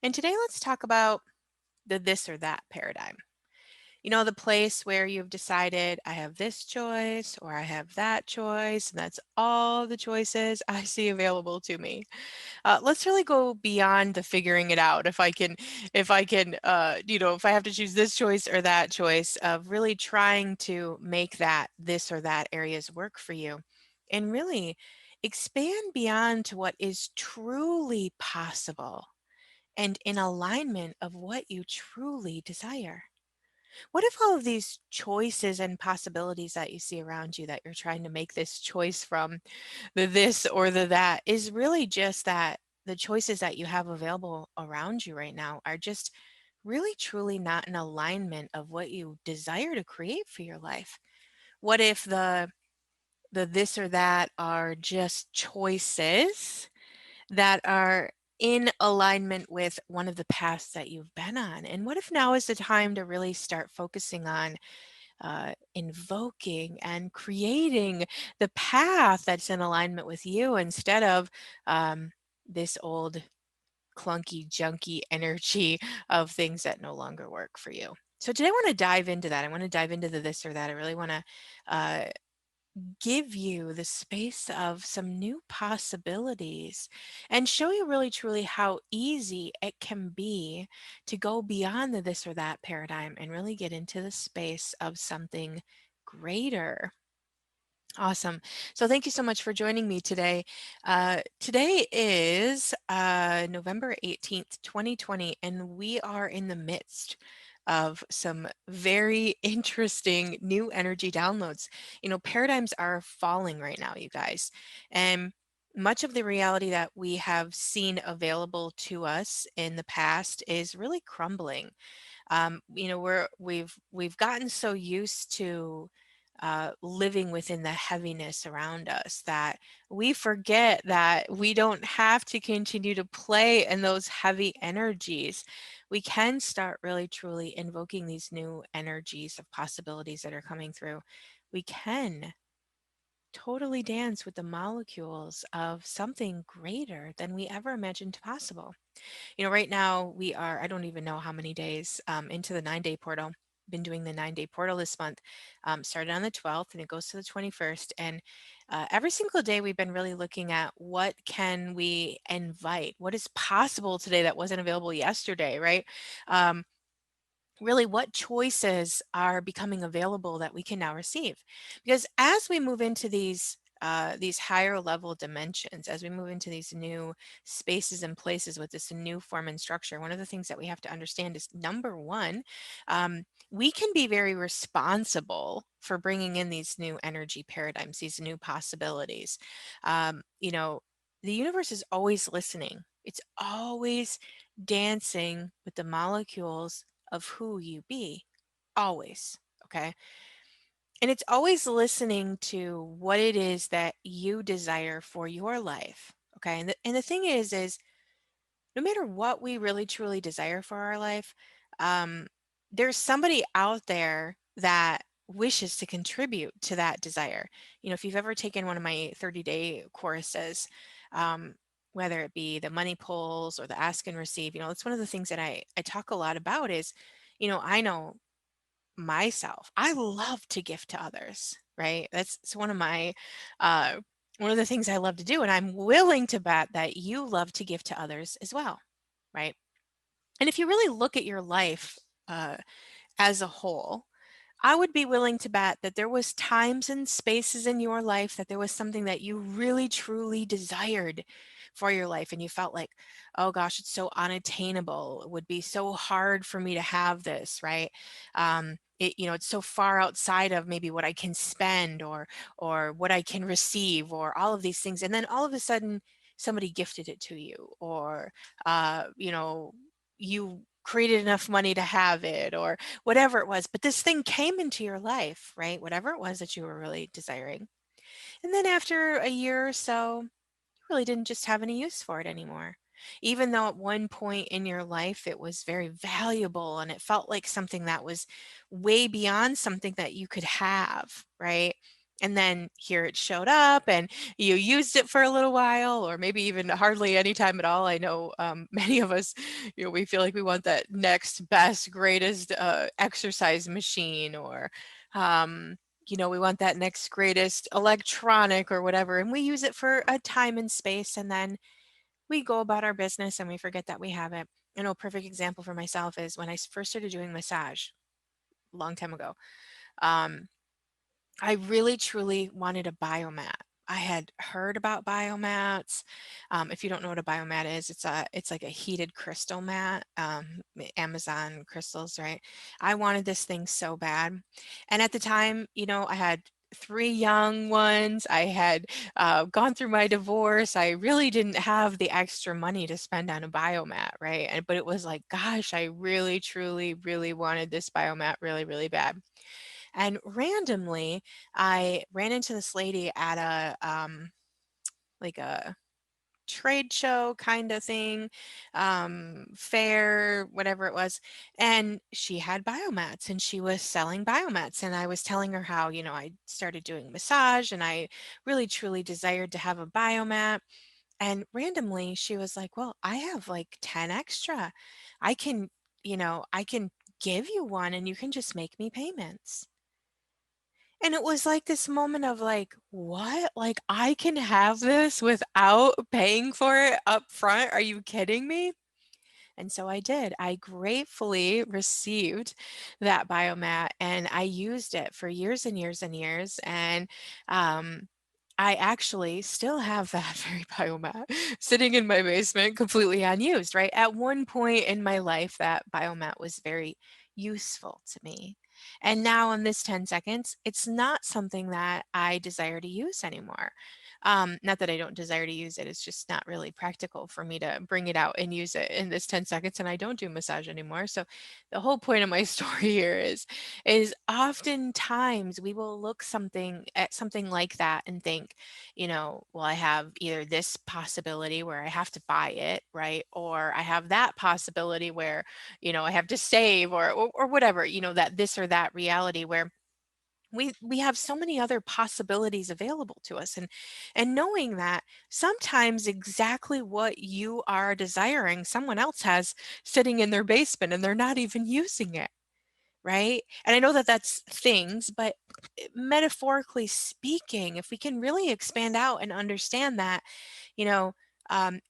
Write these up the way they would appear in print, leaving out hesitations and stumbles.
And today let's talk about the this or that paradigm. You know, the place where you've decided, I have this choice or I have that choice, and that's all the choices I see available to me. Let's really go beyond the figuring it out. If I have to choose this choice or that choice, of really trying to make that this or that areas work for you, and really expand beyond to what is truly possible and in alignment of what you truly desire. What if all of these choices and possibilities that you see around you that you're trying to make this choice from, the this or the that, is really just that the choices that you have available around you right now are just really truly not in alignment of what you desire to create for your life? What if the this or that are just choices that are in alignment with one of the paths that you've been on? And what if now is the time to really start focusing on invoking and creating the path that's in alignment with you instead of this old clunky, junky energy of things that no longer work for you? So today I want to dive into that. I want to dive into the this or that. I really want to uh, give you the space of some new possibilities and show you really truly how easy it can be to go beyond the this or that paradigm and really get into the space of something greater. Awesome. So thank you so much for joining me today. Today is November 18th, 2020, and we are in the midst of some very interesting new energy downloads. You know, paradigms are falling right now, you guys. And much of the reality that we have seen available to us in the past is really crumbling. You know, we've gotten so used to living within the heaviness around us that we forget that we don't have to continue to play in those heavy energies. We can start really truly invoking these new energies of possibilities that are coming through. We can totally dance with the molecules of something greater than we ever imagined possible. You know, right now we are, I don't even know how many days into the 9 day portal. Been doing the 9 day portal this month. Started on the 12th and it goes to the 21st. And every single day we've been really looking at what can we invite, what is possible today that wasn't available yesterday, right? Um, Really, what choices are becoming available that we can now receive? Because as we move into these higher level dimensions, as we move into these new spaces and places with this new form and structure, one of the things that we have to understand is, number one, we can be very responsible for bringing in these new energy paradigms, these new possibilities. You know, the universe is always listening. It's always dancing with the molecules of who you be, always. Okay. And it's always listening to what it is that you desire for your life. Okay. And the thing is no matter what we really truly desire for our life, um, there's somebody out there that wishes to contribute to that desire. You know, if you've ever taken one of my 30-day courses, um, whether it be the money pulls or the ask and receive, you know, it's one of the things that I talk a lot about is, you know myself, I love to gift to others, right? That's it's uh, one of the things I love to do, and I'm willing to bet that you love to give to others as well, right? And if you really look at your life uh, as a whole, I would be willing to bet that there was times and spaces in your life that there was something that you really truly desired for your life and you felt like, oh gosh, it's so unattainable. It would be so hard for me to have this, right? It's so far outside of maybe what I can spend or what I can receive or all of these things. And then all of a sudden somebody gifted it to you or you created enough money to have it or whatever it was. But this thing came into your life, right? Whatever it was that you were really desiring. And then after a year or so, you really didn't just have any use for it anymore. Even though at one point in your life it was very valuable and it felt like something that was way beyond something that you could have, right? And then here it showed up and you used it for a little while or maybe even hardly any time at all. I know many of us, we feel like we want that next best, greatest exercise machine or, we want that next greatest electronic or whatever. And we use it for a time and space. And then we go about our business and we forget that we have it. You know, a perfect example for myself is when I first started doing massage a long time ago. Um, I really truly wanted a biomat. I had heard about biomats. If you don't know what a biomat is, it's like a heated crystal mat, Amazon crystals, right? I wanted this thing so bad, and at the time, I had three young ones. I had gone through my divorce. I really didn't have the extra money to spend on a biomat, right? But it was like, gosh, I really, truly, really wanted this biomat really, really bad. And randomly, I ran into this lady at like a trade show kind of thing, fair, whatever it was. And she had biomats and she was selling biomats. And I was telling her how, I started doing massage and I really truly desired to have a biomat. And randomly, she was like, well, I have like 10 extra. I can give you one and you can just make me payments. And it was like this moment of like, "What? Like, I can have this without paying for it up front? Are you kidding me?" And so I did. I gratefully received that biomat and I used it for years and years and years. And um, I actually still have that very biomat sitting in my basement completely unused, right? At one point in my life, that biomat was very useful to me. And now in this 10 seconds, it's not something that I desire to use anymore. Not that I don't desire to use it, it's just not really practical for me to bring it out and use it in this 10 seconds, and I don't do massage anymore. So the whole point of my story here is oftentimes we will look something at something like that and think, well, I have either this possibility where I have to buy it, right? Or I have that possibility where, I have to save or whatever, that this or that reality where we have so many other possibilities available to us and knowing that sometimes exactly what you are desiring someone else has sitting in their basement and they're not even using it, right? And I know that that's things, but metaphorically speaking, if we can really expand out and understand that, you know,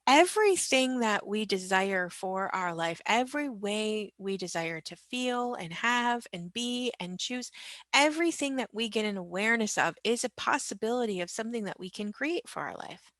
everything that we desire for our life, every way we desire to feel and have and be and choose, everything that we get an awareness of is a possibility of something that we can create for our life.